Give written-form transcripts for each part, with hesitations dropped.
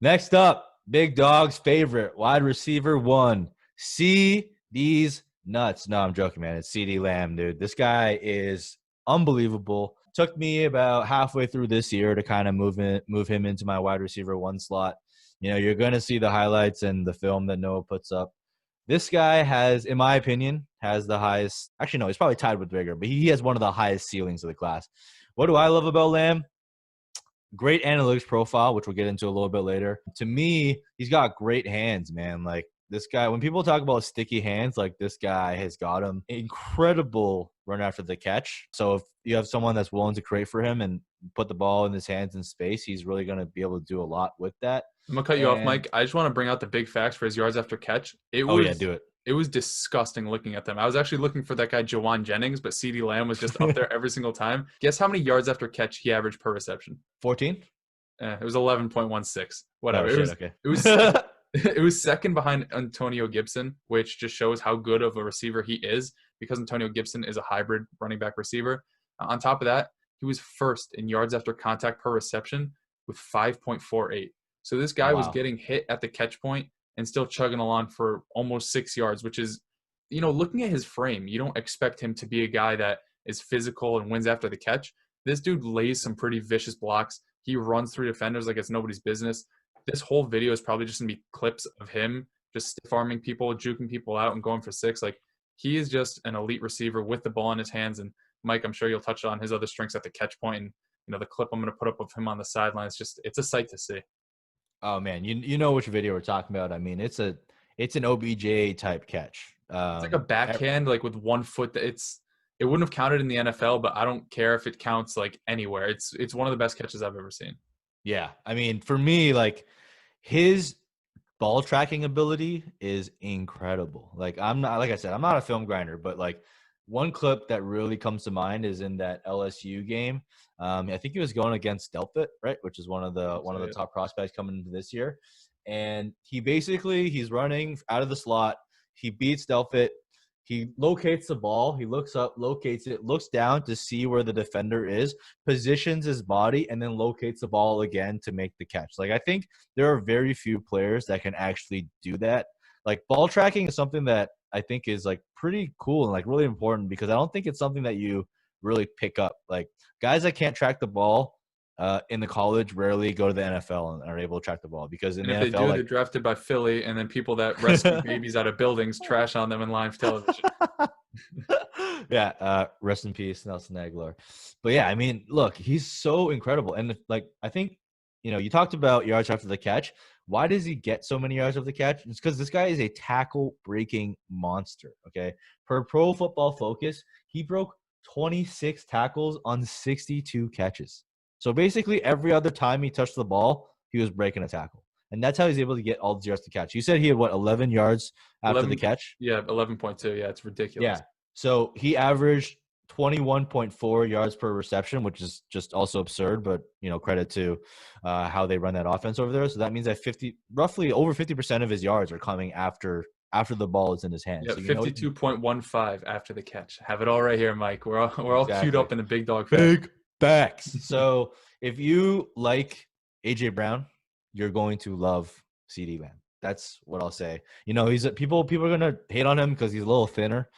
Next up, Big Dog's favorite wide receiver one, Ceedee's nuts. No, I'm joking, man. It's Ceedee Lamb, dude. This guy is unbelievable. Took me about halfway through this year to kind of move him into my wide receiver one slot. You know, you're going to see the highlights and the film that Noah puts up. This guy has, in my opinion, has the highest. Actually, no, he's probably tied with Rigger, but he has one of the highest ceilings of the class. What do I love about Lamb? Great analytics profile, which we'll get into a little bit later. To me, he's got great hands, man. Like this guy, when people talk about sticky hands, like this guy has got him. Incredible run after the catch. So if you have someone that's willing to create for him and put the ball in his hands in space, he's really going to be able to do a lot with that. I'm going to cut you off, Mike. I just want to bring out the big facts for his yards after catch. Do it. It was disgusting looking at them. I was actually looking for that guy, Jawan Jennings, but Ceedee Lamb was just up there every single time. Guess how many yards after catch he averaged per reception? 14? It was 11.16. Whatever. Oh, okay. It was second behind Antonio Gibson, which just shows how good of a receiver he is because Antonio Gibson is a hybrid running back receiver. On top of that, he was first in yards after contact per reception with 5.48. So this guy was getting hit at the catch point and still chugging along for almost 6 yards, which is, you know, looking at his frame, you don't expect him to be a guy that is physical and wins after the catch. This dude lays some pretty vicious blocks. He runs through defenders like it's nobody's business. This whole video is probably just going to be clips of him just stiff-arming people, juking people out, and going for 6. Like, he is just an elite receiver with the ball in his hands. And, Mike, I'm sure you'll touch on his other strengths at the catch point. And, you know, the clip I'm going to put up of him on the sideline, it's a sight to see. Oh, man, you know which video we're talking about. I mean, it's an OBJ type catch. It's like a backhand, like with 1 foot. It wouldn't have counted in the NFL, but I don't care if it counts like anywhere. It's one of the best catches I've ever seen. Yeah, I mean, for me, like his ball tracking ability is incredible. Like like I said, I'm not a film grinder, but like one clip that really comes to mind is in that LSU game. I think he was going against Delpit, right, which is one of the top prospects coming into this year. And he's running out of the slot. He beats Delpit. He locates the ball. He looks up, locates it, looks down to see where the defender is, positions his body, and then locates the ball again to make the catch. Like, I think there are very few players that can actually do that. Like, ball tracking is something that I think is, like, pretty cool and, like, really important because I don't think it's something that you really pick up. Like, guys that can't track the ball in the college rarely go to the NFL and are able to track the ball because in the NFL, they do, they're drafted by Philly, and then people that rescue babies out of buildings trash on them in live television. Yeah, rest in peace, Nelson Aguilar. But yeah, I mean, look, he's so incredible, and like I think, you know, you talked about yards after the catch. Why does he get so many yards after the catch? It's because this guy is a tackle breaking monster. Okay, per Pro Football Focus, he broke 26 tackles on 62 catches. So basically, every other time he touched the ball, he was breaking a tackle. And that's how he's able to get all the yards to catch. You said he had, 11 yards after the catch? Yeah, 11.2. Yeah, it's ridiculous. Yeah. So he averaged 21.4 yards per reception, which is just also absurd, but, you know, credit to how they run that offense over there. So that means that roughly over 50% of his yards are coming after the ball is in his hands. Yeah, so 52.15 after the catch. Have it all right here, Mike. We're all queued up in the big dog. Big facts. So if you like AJ Brown, you're going to love Ceedee Lamb. That's what I'll say. You know, people are gonna hate on him because he's a little thinner,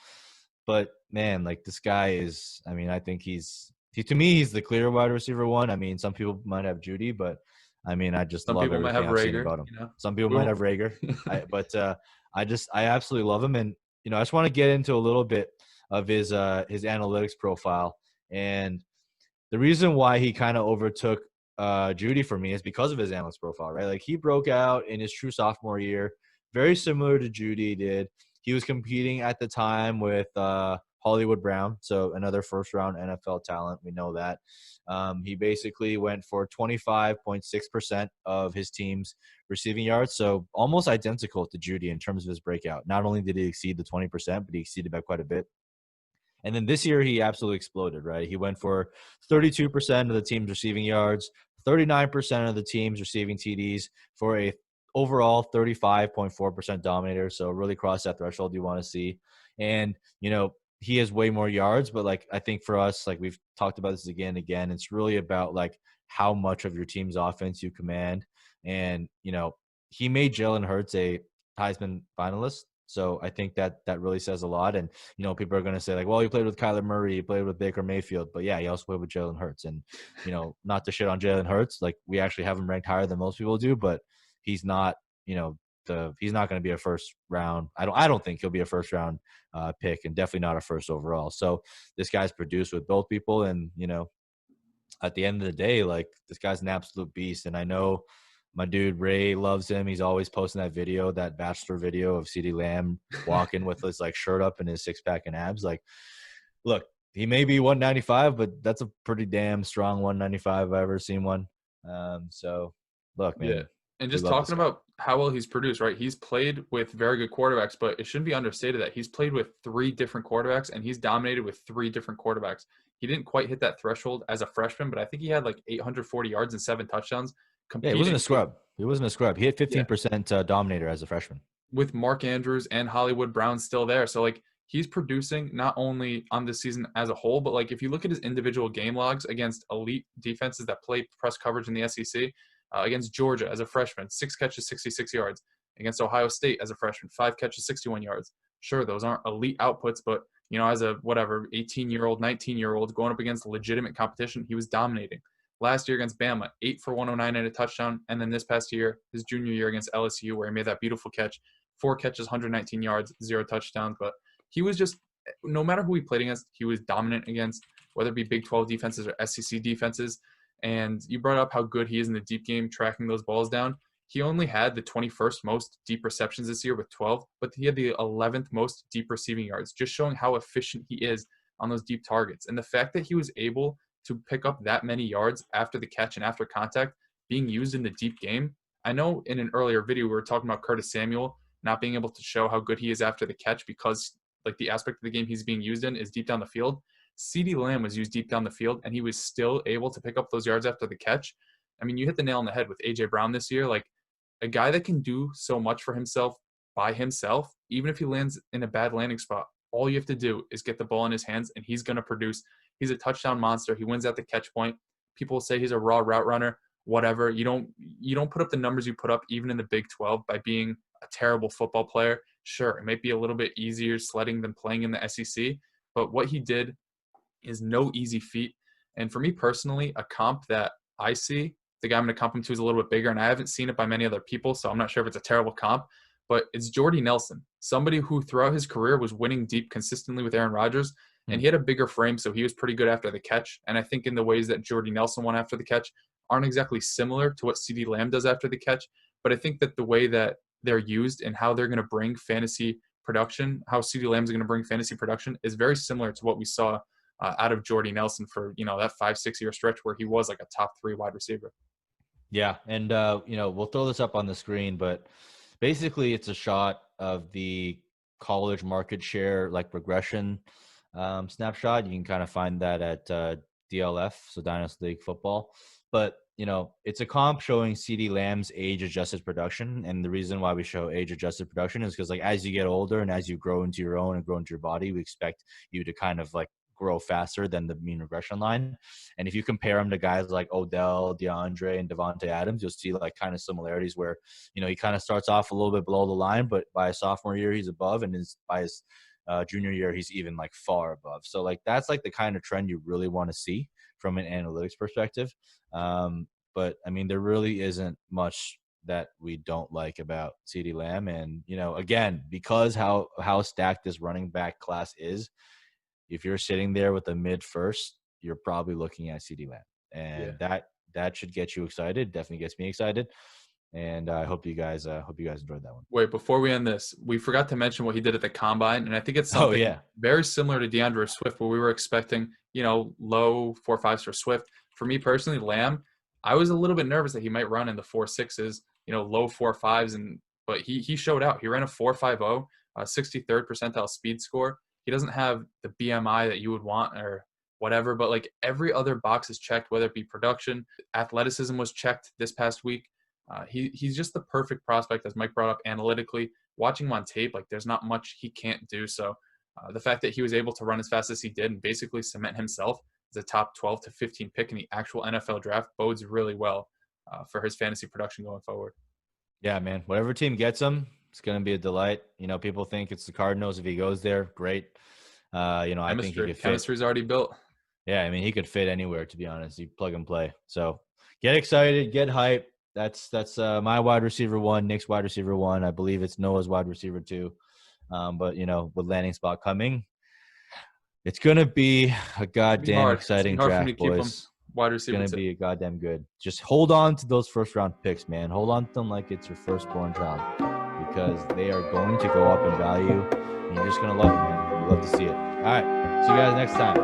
but man, like this guy is. I mean, I think to me he's the clear wide receiver one. I mean, some people might have Judy, but I mean, I just love everything I've seen about him. You know? Some people might have Rager, but I absolutely love him, and you know, I just want to get into a little bit of his analytics profile. And the reason why he kind of overtook Judy for me is because of his analytics profile, right? Like he broke out in his true sophomore year, very similar to Judy did. He was competing at the time with Hollywood Brown, so another first-round NFL talent. We know that. He basically went for 25.6% of his team's receiving yards, so almost identical to Judy in terms of his breakout. Not only did he exceed the 20%, but he exceeded by quite a bit. And then this year, he absolutely exploded, right? He went for 32% of the team's receiving yards, 39% of the team's receiving TDs for a overall 35.4% dominator. So really crossed that threshold you want to see. And, you know, he has way more yards, but like I think for us, like we've talked about this again and again, it's really about like how much of your team's offense you command. And, he made Jalen Hurts a Heisman finalist. So I think that really says a lot. And, people are going to say like, well, he played with Kyler Murray, he played with Baker Mayfield, but yeah, he also played with Jalen Hurts. And, not to shit on Jalen Hurts, like we actually have him ranked higher than most people do, but he's not, he's not going to be a first round. I don't think he'll be a first round pick, and definitely not a first overall. So this guy's produced with both people, and at the end of the day, like this guy's an absolute beast. And I know my dude Ray loves him. He's always posting that video, that bachelor video of Ceedee Lamb walking with his like shirt up and his six pack and abs. Like, look, he may be 195, but that's a pretty damn strong 195 if I've ever seen one. So look, man. Yeah. And just talking about how well he's produced, right? He's played with very good quarterbacks, but it shouldn't be understated that he's played with 3 different quarterbacks and he's dominated with 3 different quarterbacks. He didn't quite hit that threshold as a freshman, but I think he had like 840 yards and 7 touchdowns. Yeah, he wasn't a scrub. He wasn't a scrub. He hit 15% dominator as a freshman. With Mark Andrews and Hollywood Brown still there. So, like, he's producing not only on this season as a whole, but, like, if you look at his individual game logs against elite defenses that play press coverage in the SEC, against Georgia as a freshman, 6 catches, 66 yards. Against Ohio State as a freshman, 5 catches, 61 yards. Sure, those aren't elite outputs, but, as a 18-year-old, 19-year-old going up against legitimate competition, he was dominating. Last year against Bama, 8 for 109 and a touchdown. And then this past year, his junior year against LSU, where he made that beautiful catch, 4 catches, 119 yards, 0 touchdowns. But he was just, no matter who he played against, he was dominant against, whether it be Big 12 defenses or SEC defenses. And you brought up how good he is in the deep game, tracking those balls down. He only had the 21st most deep receptions this year with 12, but he had the 11th most deep receiving yards, just showing how efficient he is on those deep targets. And the fact that he was able to pick up that many yards after the catch and after contact being used in the deep game. I know in an earlier video, we were talking about Curtis Samuel not being able to show how good he is after the catch because like the aspect of the game he's being used in is deep down the field. Ceedee Lamb was used deep down the field and he was still able to pick up those yards after the catch. I mean, you hit the nail on the head with AJ Brown this year. Like a guy that can do so much for himself by himself, even if he lands in a bad landing spot, all you have to do is get the ball in his hands and he's going to produce. He's a touchdown monster. He wins at the catch point. People say he's a raw route runner, whatever. You don't put up the numbers you put up even in the Big 12 by being a terrible football player. Sure, it might be a little bit easier sledding than playing in the SEC, but what he did is no easy feat. And for me personally, a comp that I see, the guy I'm going to comp him to is a little bit bigger, and I haven't seen it by many other people, so I'm not sure if it's a terrible comp, but it's Jordy Nelson, somebody who throughout his career was winning deep consistently with Aaron Rodgers, and he had a bigger frame, so he was pretty good after the catch. And I think in the ways that Jordy Nelson won after the catch aren't exactly similar to what Ceedee Lamb does after the catch, but I think that the way that they're used and how they're going to bring fantasy production, how Ceedee Lamb is going to bring fantasy production is very similar to what we saw out of Jordy Nelson for, that 5-6 year stretch where he was like a top 3 wide receiver. Yeah. And, we'll throw this up on the screen, but basically it's a shot of the college market share, like regression snapshot. You can kind of find that at DLF, so Dynasty League Football. But, it's a comp showing Ceedee Lamb's age-adjusted production. And the reason why we show age-adjusted production is because, like, as you get older and as you grow into your own and grow into your body, we expect you to kind of, like, grow faster than the mean regression line. And if you compare him to guys like Odell, Deandre, and Devontae Adams, you'll see, like, kind of similarities where, he kind of starts off a little bit below the line, but by his sophomore year, he's above, and by his junior year, he's even, like, far above. So, like, that's, like, the kind of trend you really want to see from an analytics perspective. But I mean, there really isn't much that we don't like about Ceedee Lamb. And, again, because how stacked this running back class is, if you're sitting there with a mid first, you're probably looking at Ceedee Lamb. And that should get you excited. Definitely gets me excited. And I hope you guys enjoyed that one. Wait, before we end this, we forgot to mention what he did at the combine, and I think it's something very similar to Deandre Swift, where we were expecting, low 4.5s for Swift. For me personally, Lamb, I was a little bit nervous that he might run in the 4.6s, low 4.5s, but he showed out. He ran a 4.50, 63rd percentile speed score. He doesn't have the BMI that you would want or whatever, but like every other box is checked, whether it be production, athleticism was checked this past week. He's just the perfect prospect, as Mike brought up analytically. Watching him on tape, like there's not much he can't do. So the fact that he was able to run as fast as he did and basically cement himself as a top 12 to 15 pick in the actual NFL draft bodes really well for his fantasy production going forward. Yeah, man. Whatever team gets him, it's going to be a delight. People think it's the Cardinals. If he goes there, great. I think he could fit. Chemistry's already built. Yeah, I mean, he could fit anywhere, to be honest. You plug and play. So get excited, get hype. That's my wide receiver 1, Nick's wide receiver 1. I believe it's Noah's wide receiver 2. But, with landing spot coming, it's going to be a goddamn exciting draft, boys. Wide receiver. It's going to be goddamn good. Just hold on to those first-round picks, man. Hold on to them like it's your firstborn child, because they are going to go up in value, and you're just going to love it, man. You love to see it. All right. See you guys next time.